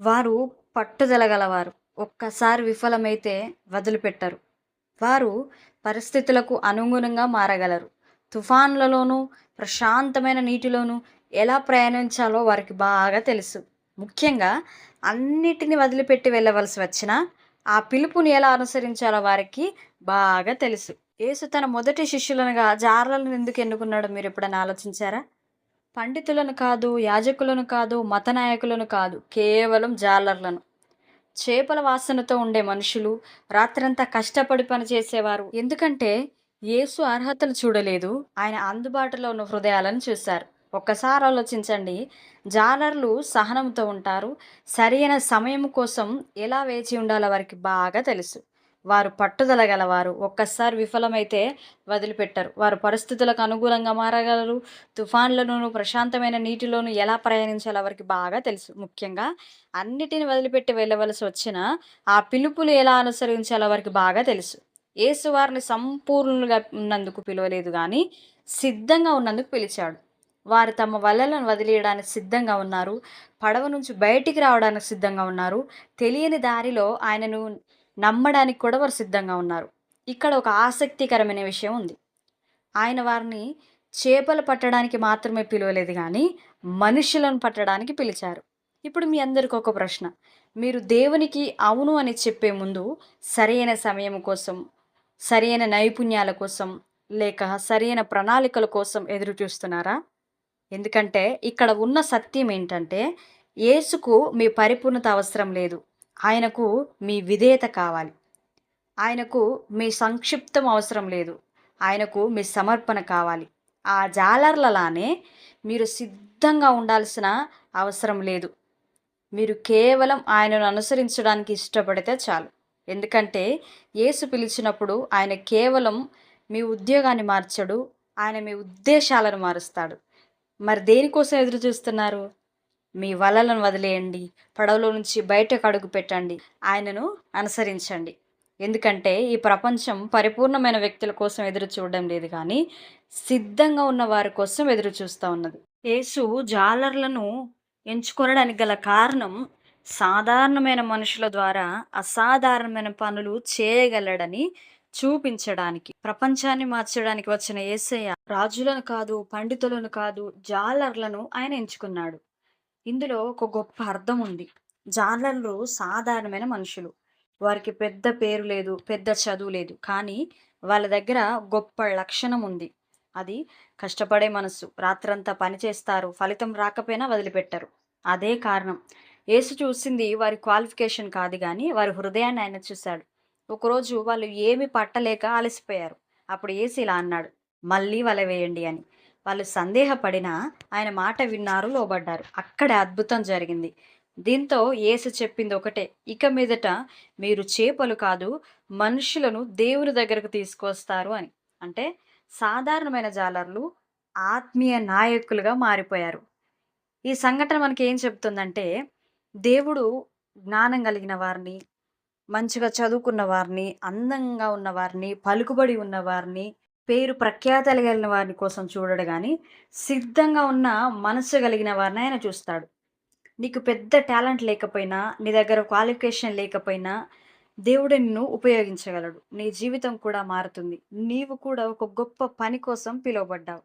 వారు పట్టుదల గలవారు. ఒక్కసారి విఫలమైతే వదిలిపెట్టరు. వారు పరిస్థితులకు అనుగుణంగా మారగలరు. తుఫాన్లలోనూ, ప్రశాంతమైన నీటిలోనూ ఎలా ప్రయాణించాలో వారికి బాగా తెలుసు. ముఖ్యంగా అన్నిటిని వదిలిపెట్టి వెళ్ళవలసి వచ్చినా, ఆ పిలుపుని ఎలా అనుసరించాలో వారికి బాగా తెలుసు. యేసు తన మొదటి శిష్యులనుగా జారలను ఎందుకు ఎన్నుకున్నాడో మీరెప్పుడైనా ఆలోచించారా? పండితులను కాదు, యాజకులను కాదు, మత నాయకులను కాదు, కేవలం జాలర్లను. చేపల వాసనతో ఉండే మనుషులు, రాత్రంతా కష్టపడి పనిచేసేవారు. ఎందుకంటే యేసు అర్హతలు చూడలేదు, ఆయన అందుబాటులో ఉన్న హృదయాలను చూశారు. ఒక్కసారి ఆలోచించండి. జాలర్లు సహనంతో ఉంటారు. సరైన సమయం కోసం ఎలా వేచి ఉండాలో వారికి బాగా తెలుసు. వారు పట్టుదల గలవారు. ఒక్కసారి విఫలమైతే వదిలిపెట్టరు. వారు పరిస్థితులకు అనుకూలంగా మారగలరు. తుఫాన్లలోనూ, ప్రశాంతమైన నీటిలోనూ ఎలా ప్రయాణించాలో వారికి బాగా తెలుసు. ముఖ్యంగా అన్నిటిని వదిలిపెట్టి వెళ్ళవలసి వచ్చినా, ఆ పిలుపులు ఎలా అనుసరించాలో వారికి బాగా తెలుసు. యేసు వారిని సంపూర్ణులుగా ఉన్నందుకు పిలవలేదు గానీ, సిద్ధంగా ఉన్నందుకు పిలిచాడు. వారు తమ వలలను వదిలేయడానికి సిద్ధంగా ఉన్నారు. పడవ నుంచి బయటికి రావడానికి సిద్ధంగా ఉన్నారు. తెలియని దారిలో ఆయనను నమ్మడానికి కూడా వారు సిద్ధంగా ఉన్నారు. ఇక్కడ ఒక ఆసక్తికరమైన విషయం ఉంది. ఆయన వారిని చేపలు పట్టడానికి మాత్రమే పిలవలేదు గానీ, మనుషులను పట్టడానికి పిలిచారు. ఇప్పుడు మీ అందరికి ఒక ప్రశ్న. మీరు దేవునికి అవును అని చెప్పే ముందు సరైన సమయం కోసం, సరైన నైపుణ్యాల కోసం, లేక సరైన ప్రణాళికల కోసం ఎదురు చూస్తున్నారా? ఎందుకంటే ఇక్కడ ఉన్న సత్యం ఏంటంటే, యేసుకు మీ పరిపూర్ణత అవసరం లేదు. ఆయనకు మీ విధేయత కావాలి. ఆయనకు మీ సంక్షిప్తం అవసరం లేదు. ఆయనకు మీ సమర్పణ కావాలి. ఆ జాలర్లలానే మీరు సిద్ధంగా ఉండాల్సిన అవసరం లేదు. మీరు కేవలం ఆయనను అనుసరించడానికి ఇష్టపడితే చాలు. ఎందుకంటే యేసు పిలిచినప్పుడు ఆయన కేవలం మీ ఉద్యోగాన్ని మార్చడు. ఆయన మీ ఉద్దేశాలను మారుస్తాడు. మరి దేనికోసం ఎదురు చూస్తున్నారు? మీ వలలను వదిలేయండి. పడవలో నుంచి బయటకు అడుగు పెట్టండి. ఆయనను అనుసరించండి. ఎందుకంటే ఈ ప్రపంచం పరిపూర్ణమైన వ్యక్తుల కోసం ఎదురు చూడడం లేదు కానీ, సిద్ధంగా ఉన్న వారి కోసం ఎదురు చూస్తా ఉన్నది. యేసు జాలర్లను ఎంచుకొనడానికి గల కారణం, సాధారణమైన మనుషుల ద్వారా అసాధారణమైన పనులు చేయగలడని చూపించడానికి. ప్రపంచాన్ని మార్చడానికి వచ్చిన యేసయ్య రాజులను కాదు, పండితులను కాదు, జాలర్లను ఆయన ఎంచుకున్నాడు. ఇందులో ఒక గొప్ప అర్థం ఉంది. జాలర్లు సాధారణమైన మనుషులు. వారికి పెద్ద పేరు లేదు, పెద్ద చదువు లేదు. కానీ వాళ్ళ దగ్గర గొప్ప లక్షణం ఉంది. అది కష్టపడే మనసు. రాత్రంతా పని చేస్తారు. ఫలితం రాకపోయినా వదిలిపెట్టరు. అదే కారణం. యేసు చూసింది వారి క్వాలిఫికేషన్ కాదు గానీ, వారి హృదయాన్ని ఆయన చూశాడు. ఒకరోజు వాళ్ళు ఏమి పట్టలేక అలసిపోయారు. అప్పుడు యేసు ఇలా అన్నాడు, "మళ్ళీ వల వేయండి" అని. వాళ్ళు సందేహపడినా ఆయన మాట విన్నారు, లోబడ్డారు. అక్కడే అద్భుతం జరిగింది. దీంతో యేసు చెప్పింది ఒకటే, ఇక మీదట మీరు చేపలు కాదు, మనుషులను దేవుని దగ్గరకు తీసుకొస్తారు అని. అంటే సాధారణమైన జాలర్లు ఆత్మీయ నాయకులుగా మారిపోయారు. ఈ సంఘటన మనకేం చెప్తుందంటే, దేవుడు జ్ఞానం కలిగిన వారిని, మంచిగా చదువుకున్న వారిని, అందంగా ఉన్నవారిని, పలుకుబడి ఉన్నవారిని, పేరు ప్రఖ్యాతలు కలిగిన వారిని కోసం చూడడు గానీ, సిద్ధంగా ఉన్న మనస్సు కలిగిన వారిని ఆయన చూస్తాడు. నీకు పెద్ద టాలెంట్ లేకపోయినా, నీ దగ్గర క్వాలిఫికేషన్ లేకపోయినా, దేవుడు నిన్ను ఉపయోగించగలడు. నీ జీవితం కూడా మారుతుంది. నీవు కూడా ఒక గొప్ప పని కోసం పిలువబడ్డావు.